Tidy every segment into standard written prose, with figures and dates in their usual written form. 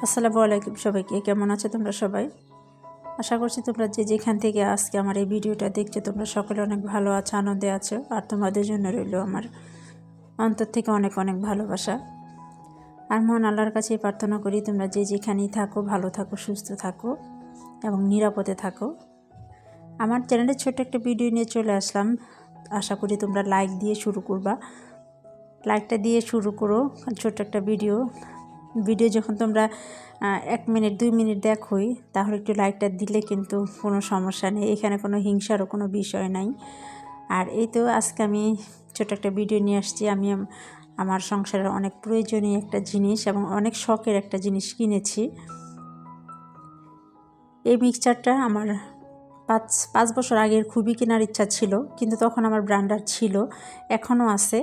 আসসালামু আলাইকুম সবাইকে, কেমন আছো তোমরা সবাই? আশা করছি তোমরা যে যেখান থেকে আজকে আমার এই ভিডিওটা দেখছো তোমরা সকলে অনেক ভালো আছো, আনন্দে আছো। আর তোমাদের জন্য রইল আমার অন্তর থেকে অনেক অনেক ভালোবাসা। আর মহান আল্লাহর কাছে প্রার্থনা করি তোমরা যে যেখানেই থাকো ভালো থাকো, সুস্থ থাকো এবং নিরাপদে থাকো। আমার চ্যানেলে ছোট্ট একটা ভিডিও নিয়ে চলে আসলাম। আশা করি তোমরা লাইক দিয়ে শুরু করবা। লাইকটা দিয়ে শুরু করো। ছোট্ট একটা ভিডিও যখন তোমরা 1 মিনিট 2 মিনিট দেখোই, তাহলে একটু লাইকটা দিলে কিন্তু কোনো সমস্যা নেই, এখানে কোনো হিংসারও কোনো বিষয় নাই। আর এই তো আজকে আমি ছোট একটা ভিডিও নিয়ে আসছি। আমি আমার সংসারের অনেক প্রয়োজনীয় একটা জিনিস এবং অনেক শখের একটা জিনিস কিনেছি। এই মিক্সচারটা আমার 5 বছর আগের খুবই কেনার ইচ্ছা ছিল, কিন্তু তখন আমার ব্র্যান্ডার ছিল, এখনও আছে।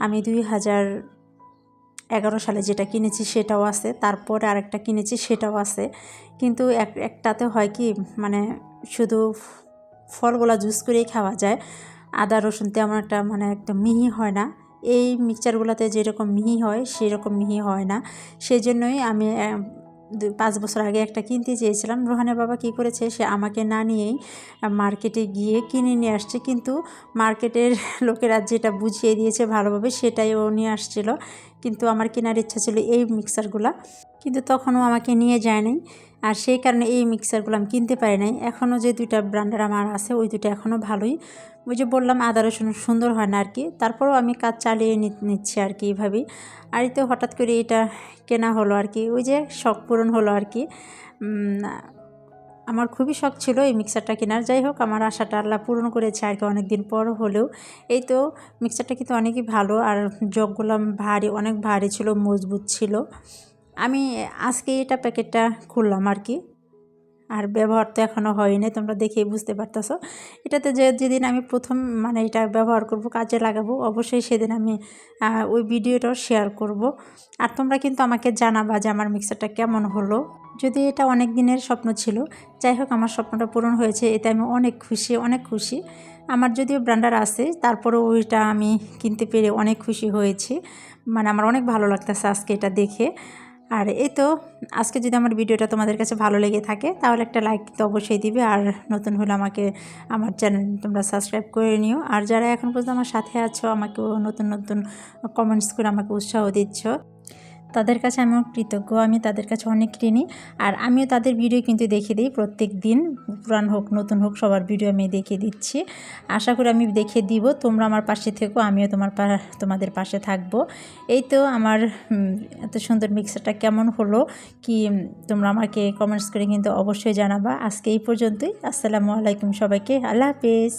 আমি 2011 সালে যেটা কিনেছি সেটাও আছে, তারপরে আরেকটা কিনেছি সেটাও আছে। কিন্তু একটাতে হয় কি, মানে শুধু ফলগুলা জুস করেই খাওয়া যায়, আদা রসুন তেমন একটা মানে একদম মিহি হয় না। এই মিক্সচারগুলোতে যেরকম মিহি হয় সেরকম মিহি হয় না। সেই জন্যই আমি 5 বছর আগে একটা কিনতে চেয়েছিলাম। রোহানের বাবা কী করেছে, সে আমাকে না নিয়েই মার্কেটে গিয়ে কিনে নিয়ে আসছে। কিন্তু মার্কেটের লোকেরা যেটা বুঝিয়ে দিয়েছে ভালোভাবে সেটাই ও নিয়ে আসছিল। কিন্তু আমার কেনার ইচ্ছা ছিল এই মিক্সারগুলো, কিন্তু তখনও আমাকে নিয়ে যায়নি। আর সেই কারণে এই মিক্সারগুলো আমি কিনতে পারি নাই। এখনও যে 2টা ব্র্যান্ডের আমার আছে, ওই 2টা এখনও ভালোই। ওই যে বললাম আদা রসুন সুন্দর হয় না আর কি, তারপরেও আমি কাজ চালিয়ে নিচ্ছি আর কি এইভাবেই। আর তো হঠাৎ করে এটা কেনা হলো আর কি, ওই যে শখ পূরণ হলো আর কি। আমার খুবই শখ ছিল এই মিক্সারটা কেনার। যাই হোক, আমার আশাটা আল্লাহ পূরণ করেছে আর কি, অনেক দিন পর হলেও। এই তো মিক্সারটা কিন্তু অনেকই ভালো, আর জগগুলো ভারী, অনেক ভারী ছিল, মজবুত ছিল। আমি আজকে এটা প্যাকেটটা খুললাম আর কি, আর ব্যবহার তো এখনও হয়নি, তোমরা দেখেই বুঝতে পারতেছো। এটাতে যেদিন আমি প্রথম মানে এটা ব্যবহার করব, কাজে লাগাবো, অবশ্যই সেদিন আমি ওই ভিডিওটাও শেয়ার করব। আর তোমরা কিন্তু আমাকে জানাবা যে আমার মিক্সারটা কেমন হলো। যদি এটা অনেক দিনের স্বপ্ন ছিল, যাই হোক আমার স্বপ্নটা পূরণ হয়েছে, এতে আমি অনেক খুশি, অনেক খুশি। আমার যদিও ব্র্যান্ডার আছে, তারপরেও ওইটা আমি কিনতে পেরে অনেক খুশি হয়েছি। মানে আমার অনেক ভালো লাগতেছে আজকে এটা দেখে। আর এই তো আজকে যদি আমার ভিডিওটা তোমাদের কাছে ভালো লেগে থাকে, তাহলে একটা লাইক তো অবশ্যই দিবে। আর নতুন হলে আমাকে আমার চ্যানেল তোমরা সাবস্ক্রাইব করে নিও। আর যারা এখন পর্যন্ত আমার সাথে আছো, আমাকেও নতুন নতুন কমেন্টস করে আমাকে উৎসাহ দিচ্ছ, তাদের কাছে আমিও কৃতজ্ঞ। আমি তাদের কাছে অনেক ঋণী। আর আমিও তাদের ভিডিও কিন্তু দেখে দিই প্রত্যেক দিন, পুরান হোক নতুন হোক সবার ভিডিও আমি দেখে দিচ্ছি। আশা করি আমি দেখে দিব, তোমরা আমার পাশে থেকো, আমিও তোমাদের পাশে থাকবো। এই তো আমার এত সুন্দর মিক্সারটা কেমন হলো কি, তোমরা আমাকে কমেন্টস করে কিন্তু অবশ্যই জানাবা। আজকে এই পর্যন্তই। আসসালামু আলাইকুম সবাইকে, আল্লাহ হাফেজ।